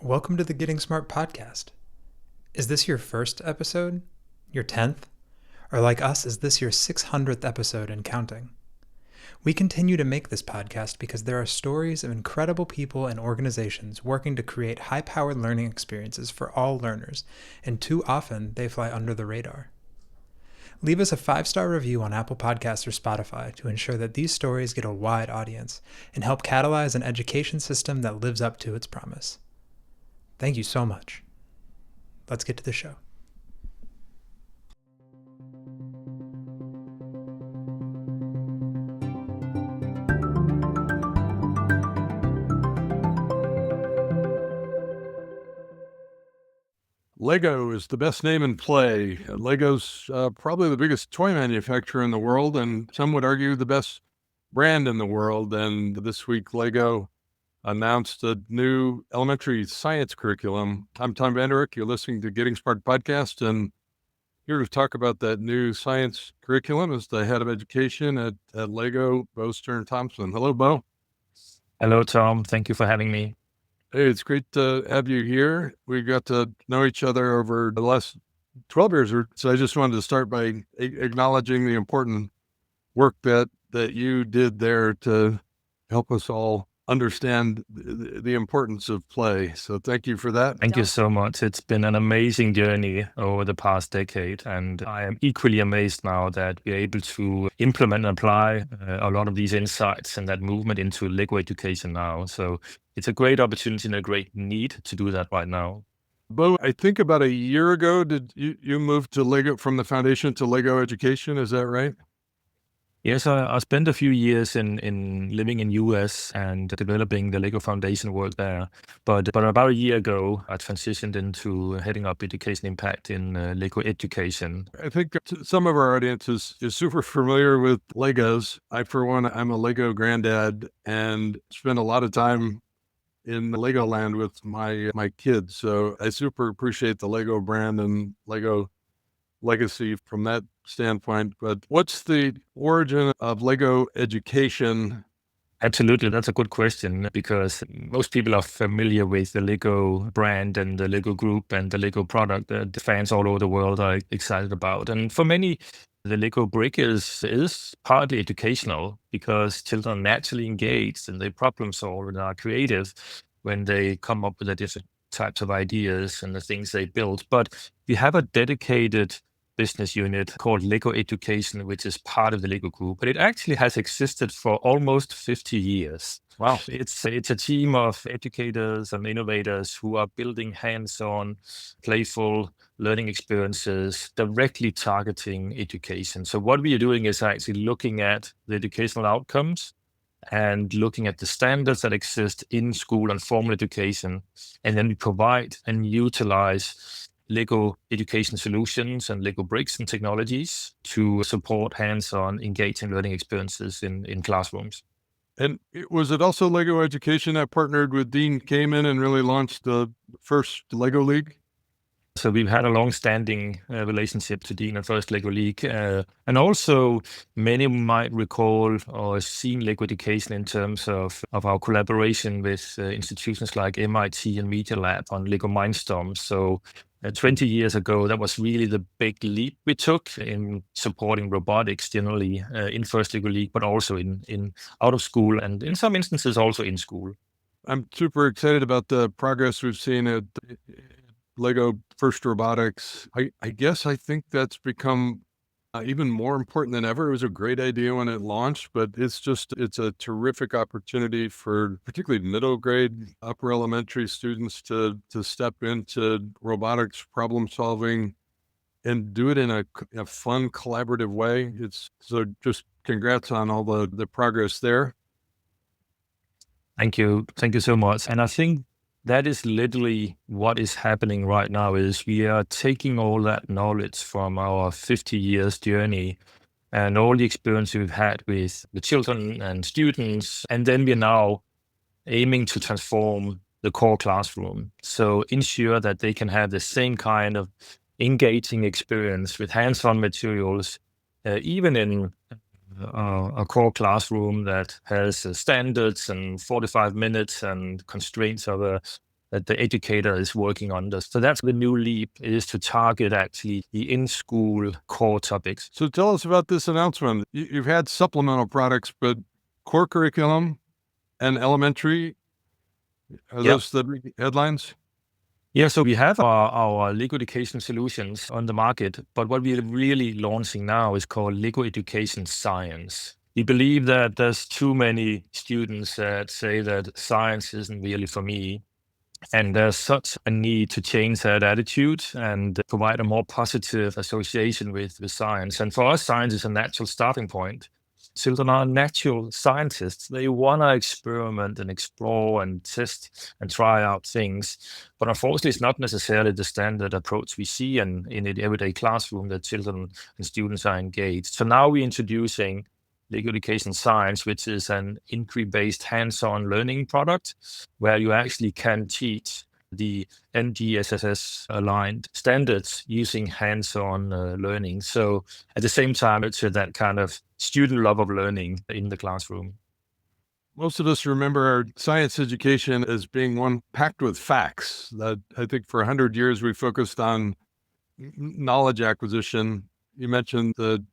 Welcome to the Getting Smart podcast. Is this your first episode? Your 10th? Or like us, is this your 600th episode and counting? We continue to make this podcast because there are stories of incredible people and organizations working to create high-powered learning experiences for all learners, and too often they fly under the radar. Leave us a 5-star review on Apple Podcasts or Spotify to ensure that these stories get a wide audience and help catalyze an education system that lives up to its promise. Thank you so much. Let's get to the show. Lego is the best name in play. Lego's probably the biggest toy manufacturer in the world, and some would argue the best brand in the world. And this week, Lego announced a new elementary science curriculum. I'm Tom Vander Ark. You're listening to Getting Smart podcast, and here to talk about that new science curriculum is the head of education at Lego, Bo Stjerne Thompsen. Hello, Bo. Hello, Tom. Thank you for having me. Hey, it's great to have you here. We got to know each other over the last 12 years, so I just wanted to start by acknowledging the important work that you did there to help us all understand the importance of play. So thank you for that. Thank you so much. It's been an amazing journey over the past decade, and I am equally amazed now that we're able to implement and apply a lot of these insights and that movement into Lego education now. So it's a great opportunity and a great need to do that right now. Bo, I think about a year ago, did you move to Lego from the foundation to Lego education? Is that right? Yes, I spent a few years in living in US and developing the Lego Foundation work there. But about a year ago, I transitioned into heading up education impact in Lego education. I think some of our audience is super familiar with Legos. For one, I'm a Lego granddad and spend a lot of time in Lego land with my kids. So I super appreciate the Lego brand and Lego legacy from that standpoint. But what's the origin of Lego education? Absolutely, that's a good question, because most people are familiar with the Lego brand and the Lego group and the Lego product that the fans all over the world are excited about. And for many, the Lego brick is partly educational because children are naturally engaged and they problem solve and are creative when they come up with the different types of ideas and the things they build. But we have a dedicated business unit called Lego Education, which is part of the Lego Group, but it actually has existed for almost 50 years. Wow. It's a team of educators and innovators who are building hands-on, playful learning experiences directly targeting education. So what we are doing is actually looking at the educational outcomes and looking at the standards that exist in school and formal education. And then we provide and utilize Lego education solutions and Lego bricks and technologies to support hands-on engaging learning experiences in classrooms. And was it also Lego Education that partnered with Dean Kamen and really launched the first Lego League? So we've had a long-standing relationship to Dean and First Lego League. And also many might recall or seen Lego Education in terms of our collaboration with institutions like MIT and Media Lab on Lego Mindstorm. So 20 years ago, that was really the big leap we took in supporting robotics generally in First Lego League, but also in out of school and in some instances also in school. I'm super excited about the progress we've seen at Lego First Robotics. I guess I think that's become even more important than ever. It was a great idea when it launched, but it's a terrific opportunity for particularly middle grade, upper elementary students to step into robotics problem solving and do it in a fun, collaborative way. So just congrats on all the progress there. Thank you. Thank you so much. And I think that is literally what is happening right now is we are taking all that knowledge from our 50 years journey and all the experience we've had with the children and students. And then we're now aiming to transform the core classroom. So ensure that they can have the same kind of engaging experience with hands-on materials, even in a core classroom that has standards and 45 minutes and constraints of a that the educator is working on this. So that's the new leap, is to target actually the in-school core topics. So tell us about this announcement. You've had supplemental products, but core curriculum and elementary, are those the headlines? Yeah, so we have our Lego Education solutions on the market, but what we're really launching now is called Lego Education Science. We believe that there's too many students that say that science isn't really for me. And there's such a need to change that attitude and provide a more positive association with science. And for us, science is a natural starting point. Children are natural scientists. They want to experiment and explore and test and try out things. But unfortunately, it's not necessarily the standard approach we see in the everyday classroom that children and students are engaged. So now we're introducing Lego Education Science, which is an inquiry-based hands-on learning product where you actually can teach the NGSS aligned standards using hands-on learning. So at the same time, it's that kind of student love of learning in the classroom. Most of us remember our science education as being one packed with facts. That I think for 100 years we focused on knowledge acquisition. You mentioned the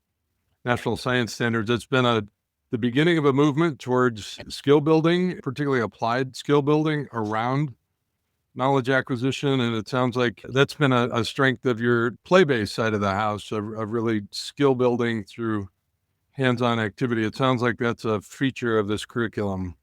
National Science Standards. It's been the beginning of a movement towards skill building, particularly applied skill building around knowledge acquisition. And it sounds like that's been a strength of your play-based side of the house, of really skill building through hands-on activity. It sounds like that's a feature of this curriculum.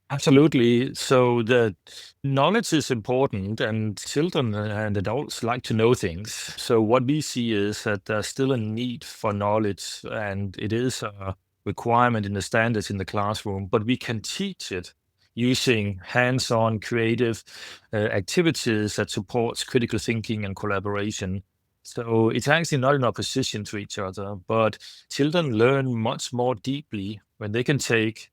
Absolutely. So the knowledge is important, and children and adults like to know things. So what we see is that there's still a need for knowledge, and it is a requirement in the standards in the classroom, but we can teach it using hands-on creative activities that supports critical thinking and collaboration. So it's actually not in opposition to each other, but children learn much more deeply when they can take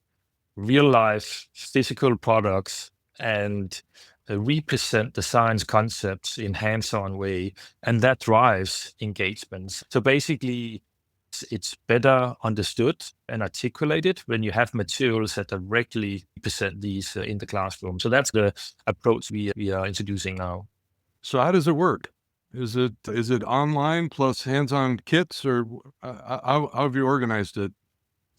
real life physical products and represent the science concepts in hands-on way, and that drives engagements. So basically, it's better understood and articulated when you have materials that directly present these in the classroom. So that's the approach we are introducing now. So how does it work? Is it online plus hands-on kits, or how have you organized it?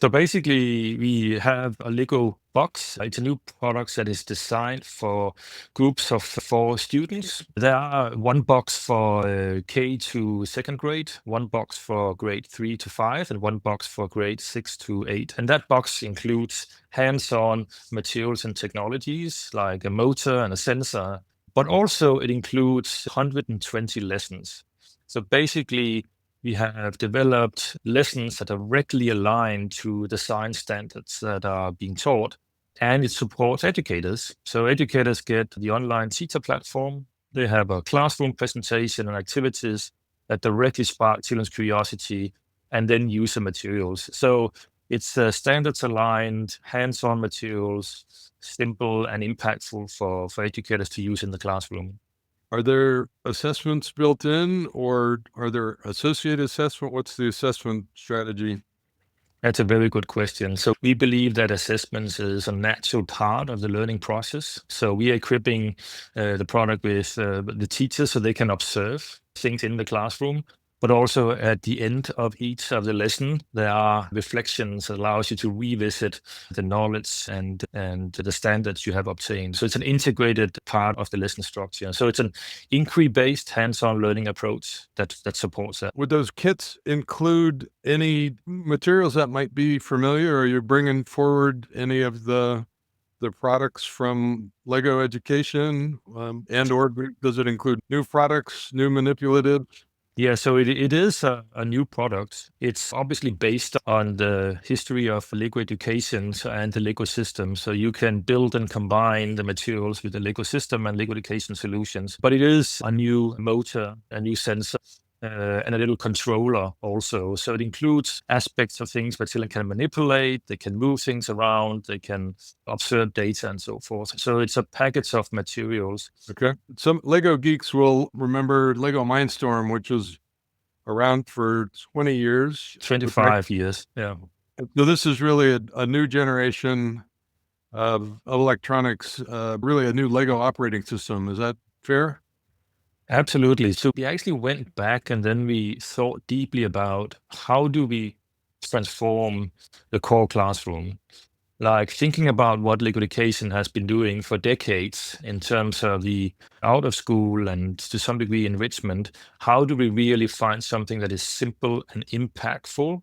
So basically, we have a Lego box. It's a new product that is designed for groups of 4 students. There are one box for K to second grade, one box for grade 3 to 5, and one box for grade 6 to 8. And that box includes hands-on materials and technologies like a motor and a sensor, but also it includes 120 lessons. So basically, we have developed lessons that are directly aligned to the science standards that are being taught, and it supports educators. So educators get the online teacher platform. They have a classroom presentation and activities that directly spark children's curiosity and then use the materials. So it's standards aligned, hands-on materials, simple and impactful for educators to use in the classroom. Are there assessments built in, or are there associated assessment? What's the assessment strategy? That's a very good question. So we believe that assessments is a natural part of the learning process. So we are equipping the product with the teachers so they can observe things in the classroom. But also at the end of each of the lesson, there are reflections that allows you to revisit the knowledge and the standards you have obtained. So it's an integrated part of the lesson structure. So it's an inquiry-based hands-on learning approach that supports that. Would those kits include any materials that might be familiar? Are you bringing forward any of the products from Lego Education, and or does it include new products, new manipulatives? Yeah, so it is a new product. It's obviously based on the history of Lego Education and the Lego system. So you can build and combine the materials with the Lego system and Lego Education solutions. But it is a new motor, a new sensor, and a little controller also. So it includes aspects of things that children can manipulate, they can move things around, they can observe data and so forth. So it's a package of materials. Okay. Some Lego geeks will remember Lego Mindstorm, which was around for 20 years. 25 years, yeah. So this is really a new generation of electronics, really a new Lego operating system. Is that fair? Absolutely. So we actually went back and then we thought deeply about how do we transform the core classroom? Like thinking about what Lego Education has been doing for decades in terms of the out of school and to some degree enrichment, how do we really find something that is simple and impactful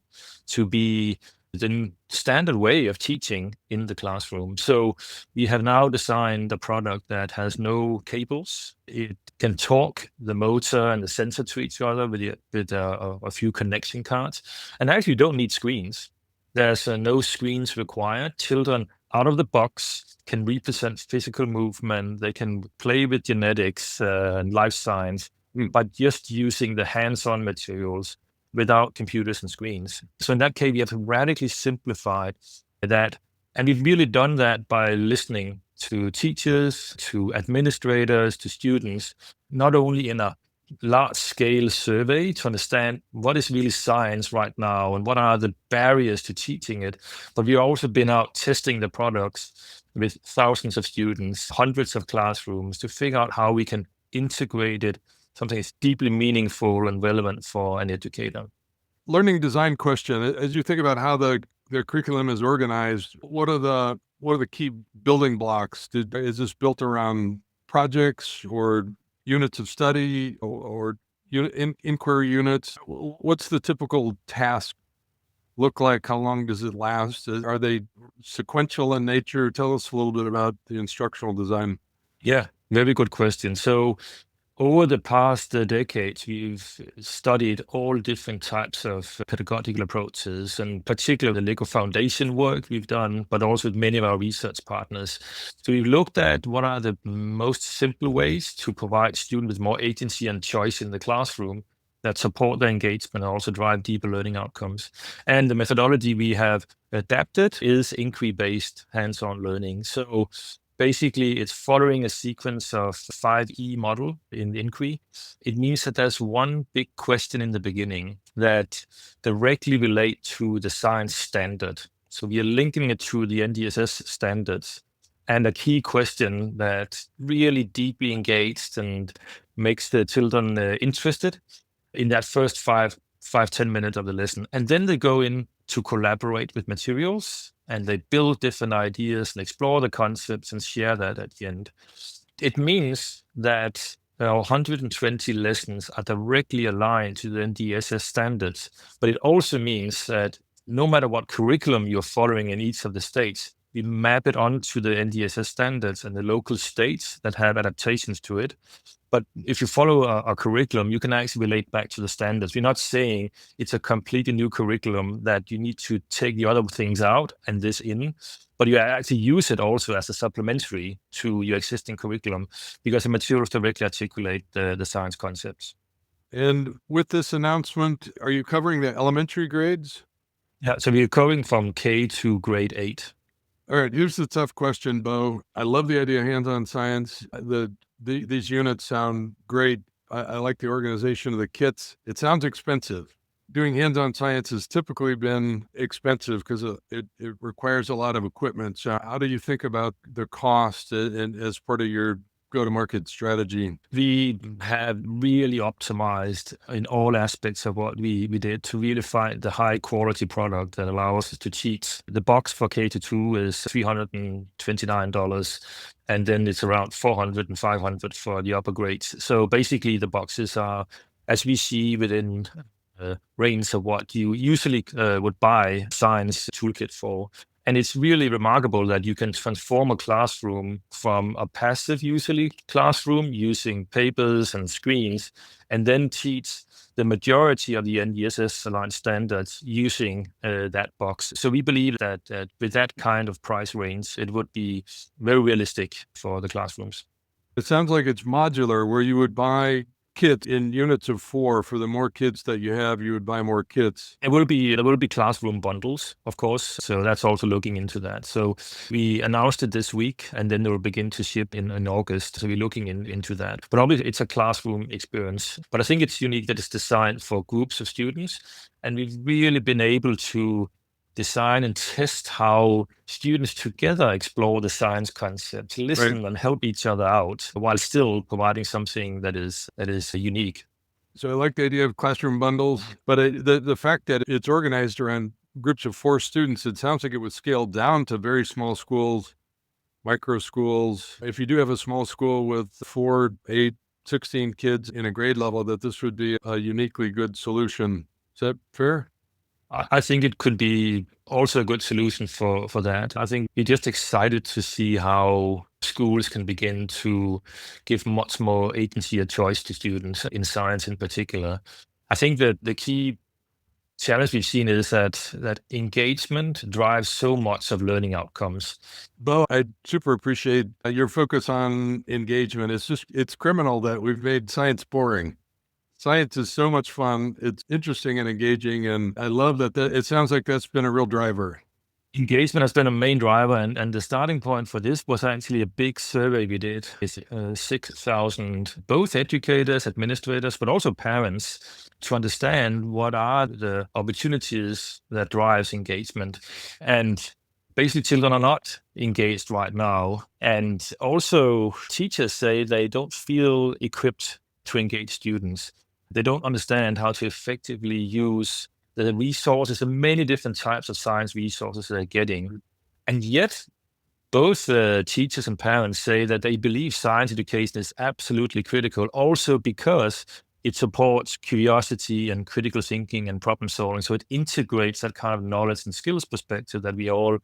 to be the standard way of teaching in the classroom? So we have now designed a product that has no cables. It can talk the motor and the sensor to each other with a few connection cards, and actually you don't need screens. There's no screens required. Children out of the box can represent physical movement. They can play with genetics and life science by just using the hands-on materials without computers and screens. So in that case, we have radically simplified that. And we've really done that by listening to teachers, to administrators, to students, not only in a large scale survey to understand what is really science right now and what are the barriers to teaching it. But we've also been out testing the products with thousands of students, hundreds of classrooms to figure out how we can integrate it, something that's deeply meaningful and relevant for an educator. Learning design question. As you think about how the curriculum is organized, what are the key building blocks? Is this built around projects or units of study or inquiry units? What's the typical task look like? How long does it last? Are they sequential in nature? Tell us a little bit about the instructional design. Yeah, very good question. So over the past decades, we've studied all different types of pedagogical approaches, and particularly the Lego Foundation work we've done, but also with many of our research partners. So we've looked at what are the most simple ways to provide students with more agency and choice in the classroom that support their engagement and also drive deeper learning outcomes. And the methodology we have adapted is inquiry-based hands-on learning. So basically, it's following a sequence of 5E model in inquiry. It means that there's one big question in the beginning that directly relate to the science standard. So we are linking it to the NGSS standards. And a key question that really deeply engaged and makes the children interested in that first 10 minutes of the lesson. And then they go in to collaborate with materials and they build different ideas and explore the concepts and share that at the end. It means that our 120 lessons are directly aligned to the NGSS standards, but it also means that no matter what curriculum you're following in each of the states, we map it onto the NGSS standards and the local states that have adaptations to it. But if you follow a curriculum, you can actually relate back to the standards. We're not saying it's a completely new curriculum that you need to take the other things out and this in, but you actually use it also as a supplementary to your existing curriculum because the materials directly articulate the science concepts. And with this announcement, are you covering the elementary grades? Yeah, so we're going from K to grade 8. All right, here's the tough question, Bo. I love the idea of hands-on science. These units sound great. I like the organization of the kits. It sounds expensive. Doing hands-on science has typically been expensive because it requires a lot of equipment. So how do you think about the cost as part of your go-to-market strategy? We have really optimized in all aspects of what we did to really find the high quality product that allows us to teach. The box for K-2 is $329, and then it's around $400 and $500 for the upper grades. So basically the boxes are, as we see, within range of what you usually would buy science toolkit for. And it's really remarkable that you can transform a classroom from a passive, usually, classroom using papers and screens, and then teach the majority of the NGSS aligned standards using that box. So we believe that with that kind of price range, it would be very realistic for the classrooms. It sounds like it's modular, where you would buy kit in units of 4. For the more kids that you have, you would buy more kits. There will be classroom bundles, of course. So that's also looking into that. So we announced it this week, and then they will begin to ship in August. So we're looking into that. But obviously, it's a classroom experience. But I think it's unique that it's designed for groups of students, and we've really been able to design and test how students together explore the science concepts, listen and help each other out while still providing something that is unique. So I like the idea of classroom bundles, but the fact that it's organized around groups of 4 students, it sounds like it was scaled down to very small schools, micro schools. If you do have a small school with 4, 8, 16 kids in a grade level, that this would be a uniquely good solution. Is that fair? I think it could be also a good solution for that. I think we're just excited to see how schools can begin to give much more agency and choice to students in science in particular. I think that the key challenge we've seen is that engagement drives so much of learning outcomes. Bo, I super appreciate your focus on engagement. It's criminal that we've made science boring. Science is so much fun. It's interesting and engaging. And I love that it sounds like that's been a real driver. Engagement has been a main driver, and the starting point for this was actually a big survey we did. It's 6,000, both educators, administrators, but also parents, to understand what are the opportunities that drives engagement. And basically, children are not engaged right now. And also, teachers say they don't feel equipped to engage students. They don't understand how to effectively use the resources, the many different types of science resources they're getting. And yet, both teachers and parents say that they believe science education is absolutely critical, also because it supports curiosity and critical thinking and problem solving. So it integrates that kind of knowledge and skills perspective that we are all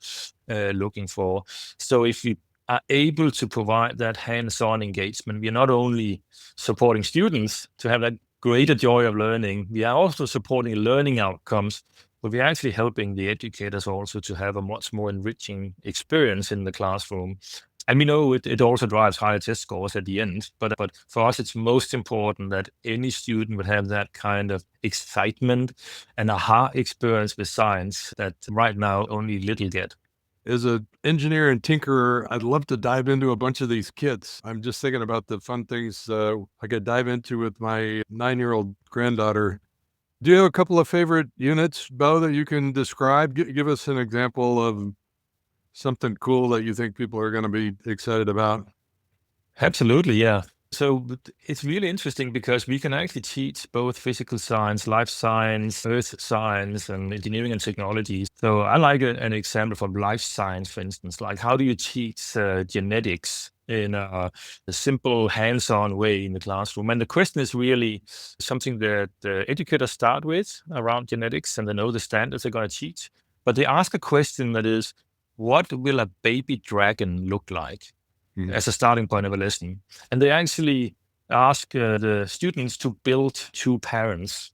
looking for. So if we are able to provide that hands-on engagement, we are not only supporting students to have that greater joy of learning, we are also supporting learning outcomes, but we're actually helping the educators also to have a much more enriching experience in the classroom. And we know it also drives higher test scores at the end, but for us, it's most important that any student would have that kind of excitement and aha experience with science that right now only little get. As an engineer and tinkerer, I'd love to dive into a bunch of these kits. I'm just thinking about the fun things I could dive into with my 9-year-old granddaughter. Do you have a couple of favorite units, Bo, that you can describe? Give us an example of something cool that you think people are going to be excited about. Absolutely, yeah. So it's really interesting because we can actually teach both physical science, life science, earth science, and engineering and technology. So I like an example from life science, for instance, like how do you teach genetics in a simple hands-on way in the classroom? And the question is really something that the educators start with around genetics, and they know the standards they're going to teach. But they ask a question that is, what will a baby dragon look like? As a starting point of a lesson. And they actually ask the students to build 2 parents.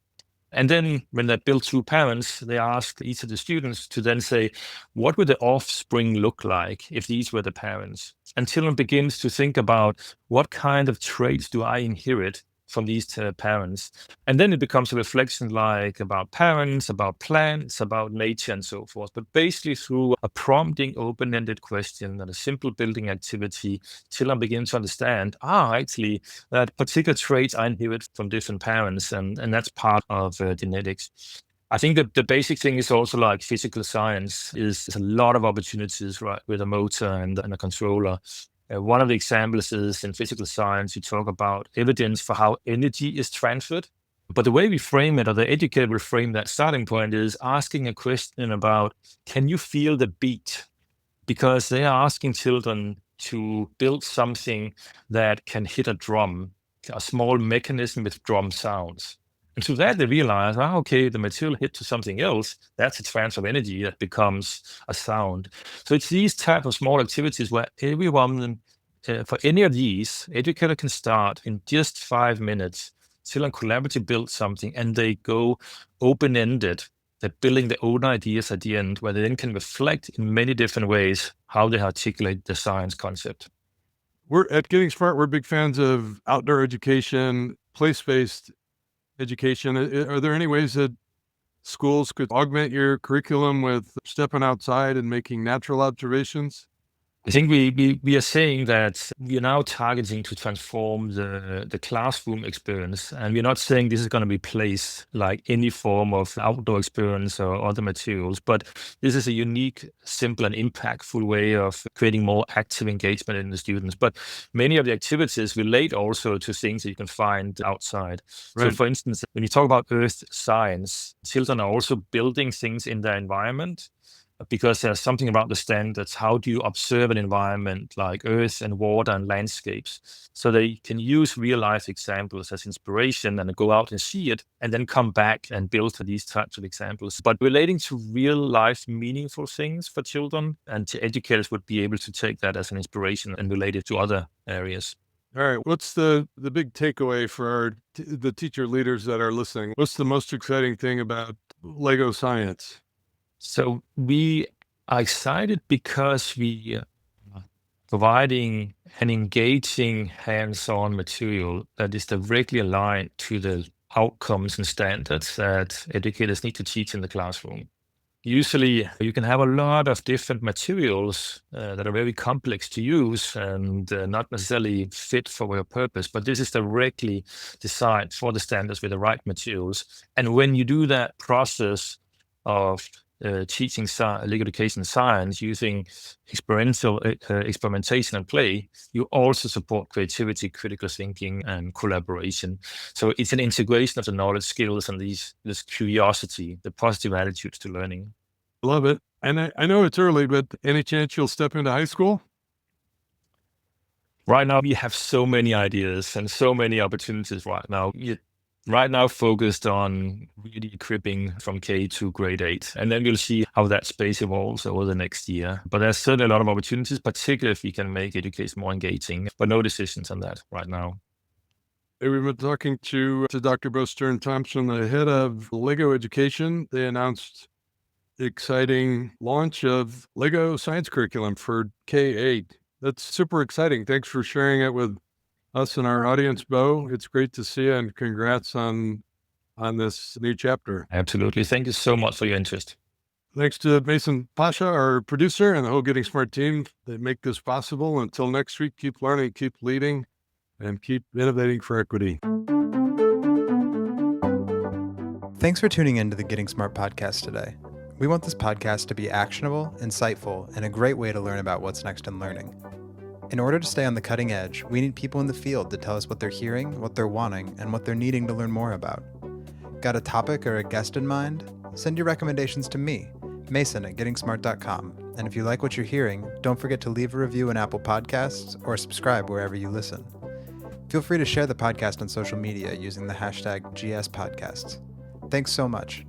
And then when they build 2 parents, they ask each of the students to then say, what would the offspring look like if these were the parents? And children begins to think about what kind of traits do I inherit from these parents. And then it becomes a reflection like about parents, about plants, about nature and so forth. But basically through a prompting, open-ended question and a simple building activity, children begin to understand, actually, that particular traits I inherit from different parents. And that's part of genetics. I think that the basic thing is also like physical science is a lot of opportunities, right, with a motor and a controller. One of the examples is in physical science, you talk about evidence for how energy is transferred. But the way we frame it, or the educator will frame that starting point, is asking a question about, can you feel the beat? Because they are asking children to build something that can hit a drum, a small mechanism with drum sounds. And through that, they realize, okay, the material hit to something else, that's a transfer of energy that becomes a sound. So it's these type of small activities where everyone, for any of these, educator can start in just 5 minutes. Children collaboratively build something and they go open-ended. They're building their own ideas at the end, where they then can reflect in many different ways how they articulate the science concept. We're at Getting Smart. We're big fans of outdoor education, place-based education. Are there any ways that schools could augment your curriculum with stepping outside and making natural observations? I think we are saying that we are now targeting to transform the classroom experience, and we're not saying this is going to replace like any form of outdoor experience or other materials, but this is a unique, simple, and impactful way of creating more active engagement in the students. But many of the activities relate also to things that you can find outside. So, Right. for instance, when you talk about earth science, children are also building things in their environment, because there's something about the standards. How do you observe an environment like earth and water and landscapes? So they can use real life examples as inspiration and go out and see it and then come back and build these types of examples. But relating to real life meaningful things for children, and educators would be able to take that as an inspiration and relate it to other areas. All right. What's the big takeaway for the teacher leaders that are listening? What's the most exciting thing about Lego science? So we are excited because we are providing an engaging hands-on material that is directly aligned to the outcomes and standards that educators need to teach in the classroom. Usually, you can have a lot of different materials that are very complex to use and not necessarily fit for your purpose, but this is directly designed for the standards with the right materials. And when you do that process of teaching Lego education science using experimentation and play, you also support creativity, critical thinking, and collaboration. So it's an integration of the knowledge, skills, and this curiosity, the positive attitudes to learning. Love it. And I know it's early, but any chance you'll step into high school? Right now, we have so many ideas and so many opportunities right now. Right now focused on really equipping from K to grade 8. And then we'll see how that space evolves over the next year. But there's certainly a lot of opportunities, particularly if we can make education more engaging, but no decisions on that right now. Hey, we've been talking to Dr. Bo Stjerne Thompson, the head of Lego Education. They announced the exciting launch of Lego science curriculum for K-8. That's super exciting. Thanks for sharing it with us and our audience, Bo. It's great to see you, and congrats on this new chapter. Absolutely. Thank you so much for your interest. Thanks to Mason Pasha, our producer, and the whole Getting Smart team that make this possible. Until next week, keep learning, keep leading, and keep innovating for equity. Thanks for tuning in to the Getting Smart podcast today. We want this podcast to be actionable, insightful, and a great way to learn about what's next in learning. In order to stay on the cutting edge, we need people in the field to tell us what they're hearing, what they're wanting, and what they're needing to learn more about. Got a topic or a guest in mind? Send your recommendations to me, Mason at gettingsmart.com. And if you like what you're hearing, don't forget to leave a review in Apple Podcasts or subscribe wherever you listen. Feel free to share the podcast on social media using the hashtag GSPodcasts. Thanks so much.